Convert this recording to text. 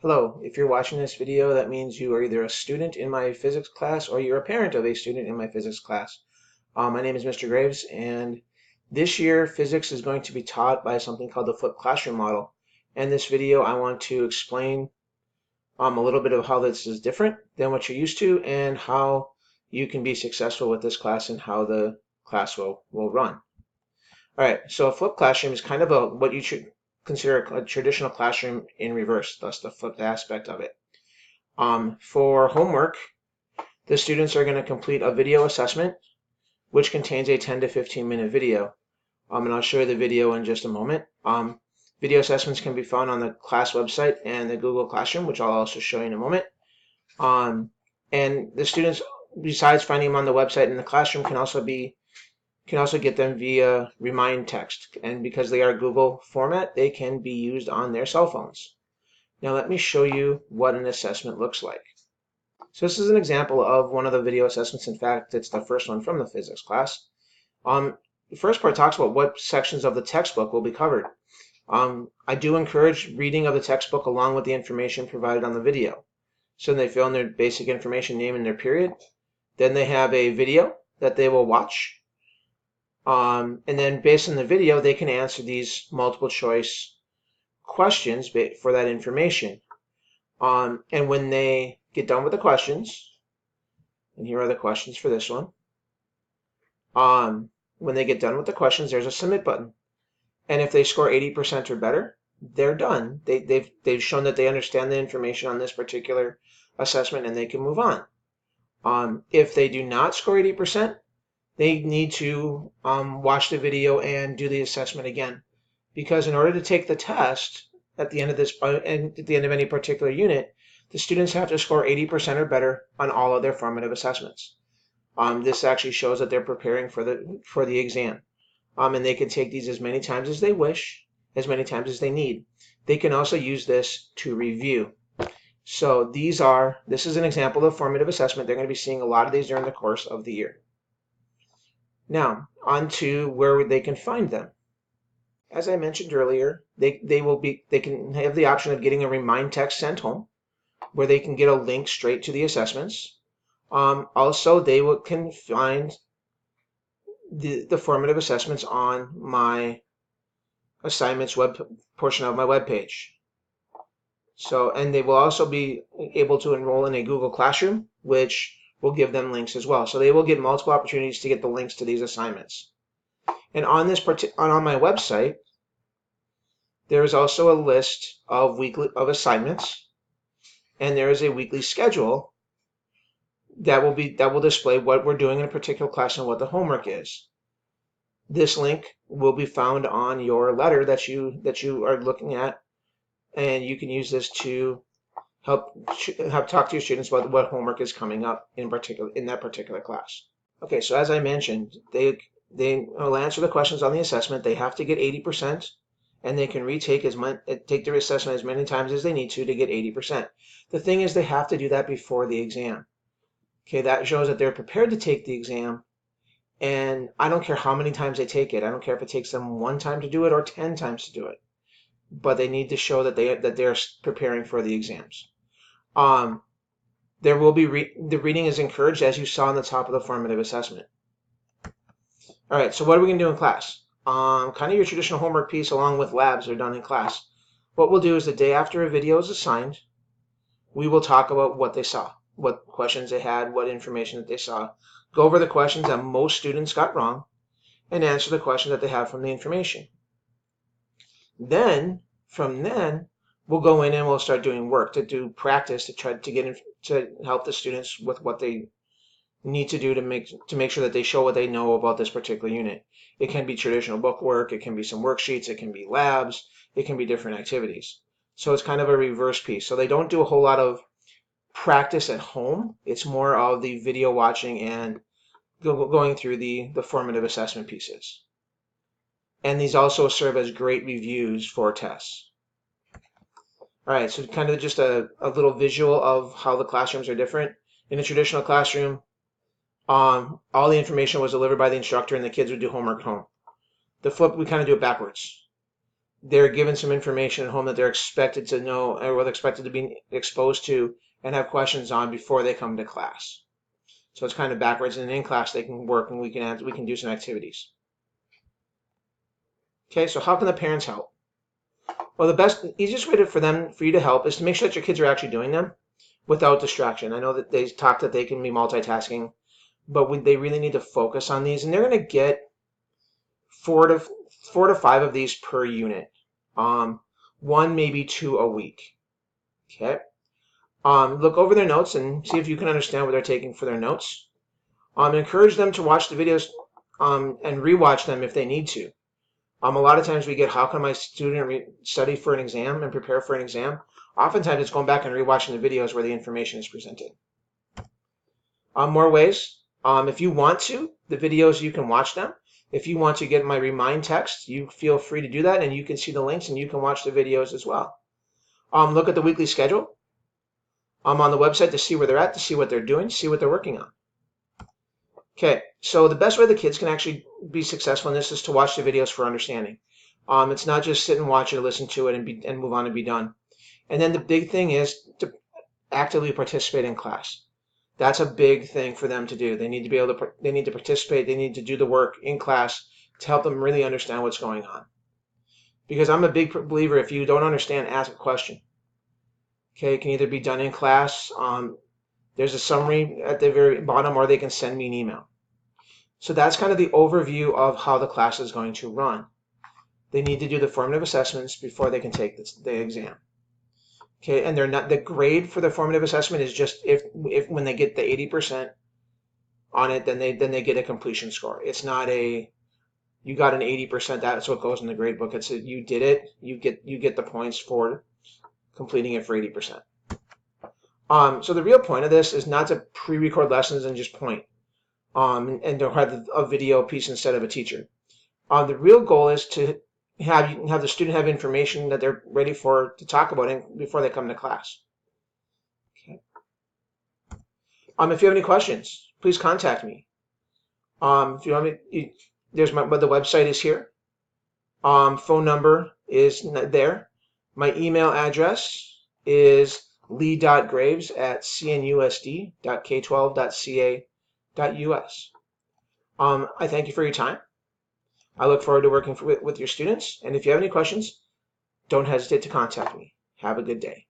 Hello, if you're watching this video, that means you are either a student in my physics class or you're a parent of a student in my physics class. My name is Mr. Graves, and this year physics is going to be taught by something called the flipped classroom model. In this video, I want to explain a little bit of how this is different than what you're used to and how you can be successful with this class and how the class will run. All right, so a flipped classroom is kind of what you should consider a traditional classroom in reverse, thus the flipped aspect of it. For homework, the students are going to complete a video assessment, which contains a 10 to 15 minute video. And I'll show you the video in just a moment. Video assessments can be found on the class website and the Google Classroom, which I'll also show you in a moment. And the students, besides finding them on the website and the classroom, can also get them via remind text. And because they are Google format, they can be used on their cell phones. Now let me show you what an assessment looks like. So this is an example of one of the video assessments. In fact, it's the first one from the physics class. The first part talks about what sections of the textbook will be covered. I do encourage reading of the textbook along with the information provided on the video. So they fill in their basic information, name and their period. Then they have a video that they will watch. And then based on the video, they can answer these multiple choice questions for that information. And when they get done with the questions, and here are the questions for this one. When they get done with the questions, there's a submit button. And if they score 80% or better, they're done. They've shown that they understand the information on this particular assessment and they can move on. If they do not score 80%, they need to watch the video and do the assessment again. Because in order to take the test at the end of this, and at the end of any particular unit, the students have to score 80% or better on all of their formative assessments. This actually shows that they're preparing for the exam. And they can take these as many times as they wish, as many times as they need. They can also use this to review. So this is an example of formative assessment. They're going to be seeing a lot of these during the course of the year. Now, on to where they can find them. As I mentioned earlier, they can have the option of getting a remind text sent home, where they can get a link straight to the assessments. Also, they can find the formative assessments on my assignments portion of my web page. And they will also be able to enroll in a Google Classroom, which will give them links as well. So they will get multiple opportunities to get the links to these assignments. And on my website, there is also a list of assignments, and there is a weekly schedule that will display what we're doing in a particular class and what the homework is. This link will be found on your letter that you are looking at, and you can use this to help talk to your students about what homework is coming up in that particular class. Okay, so as I mentioned, they will answer the questions on the assessment. They have to get 80%, and they can take their assessment as many times as they need to get 80%. The thing is, they have to do that before the exam. Okay, that shows that they're prepared to take the exam, and I don't care how many times they take it. I don't care if it takes them 1 time to do it or 10 times to do it, but they need to show that they're preparing for the exams. There will be the reading is encouraged, as you saw on the top of the formative assessment. All right, so what are we going to do in class? Kind of your traditional homework piece along with labs are done in class. What we'll do is the day after a video is assigned, we will talk about what they saw, what questions they had, what information that they saw, go over the questions that most students got wrong, and answer the questions that they have from the information. From then, we'll go in and we'll start doing work to do practice to try to help the students with what they need to do to make sure that they show what they know about this particular unit. It can be traditional book work, it can be some worksheets, it can be labs, it can be different activities. So it's kind of a reverse piece. So they don't do a whole lot of practice at home. It's more of the video watching and going through the formative assessment pieces. And these also serve as great reviews for tests. All right, so kind of just a little visual of how the classrooms are different. In a traditional classroom, all the information was delivered by the instructor and the kids would do homework at home. The flip, we kind of do it backwards. they're given some information at home that they're expected to know or expected to be exposed to and have questions on before they come to class. So it's kind of backwards, and in class they can work and we can do some activities. Okay, so how can the parents help? Well, easiest way for you to help is to make sure that your kids are actually doing them without distraction. I know that they talk that they can be multitasking, but they really need to focus on these, and they're going to get four to five of these per unit. One, maybe two a week. Okay. Look over their notes and see if you can understand what they're taking for their notes. Encourage them to watch the videos and rewatch them if they need to. A lot of times we get, how can my student study for an exam and prepare for an exam? Oftentimes it's going back and rewatching the videos where the information is presented. More ways. If you want to, the videos, you can watch them. If you want to get my remind text, you feel free to do that, and you can see the links and you can watch the videos as well. Look at the weekly schedule. On the website to see where they're at, to see what they're doing, see what they're working on. Okay, so the best way the kids can actually be successful in this is to watch the videos for understanding. It's not just sit and watch it, listen to it, and move on and be done. And then the big thing is to actively participate in class. That's a big thing for them to do. They need to be able to. They need to participate. They need to do the work in class to help them really understand what's going on. Because I'm a big believer, if you don't understand, ask a question. Okay, it can either be done in class. There's a summary at the very bottom, or they can send me an email. So that's kind of the overview of how the class is going to run. They need to do the formative assessments before they can take the exam. Okay, and they're not, the grade for the formative assessment is just if when they get the 80% on it, then they get a completion score. It's not you got an 80%. That's what goes in the grade book. It's you did it. You get the points for completing it for 80%. So the real point of this is not to pre-record lessons and just point, and to have a video piece instead of a teacher. The real goal is to have the student have information that they're ready to talk about before they come to class. Okay. If you have any questions, please contact me. If you want me, the website is here. Phone number is there. My email address is lee.graves@cnusd.k12.ca.us. I thank you for your time. I look forward to working with your students. And if you have any questions, don't hesitate to contact me. Have a good day.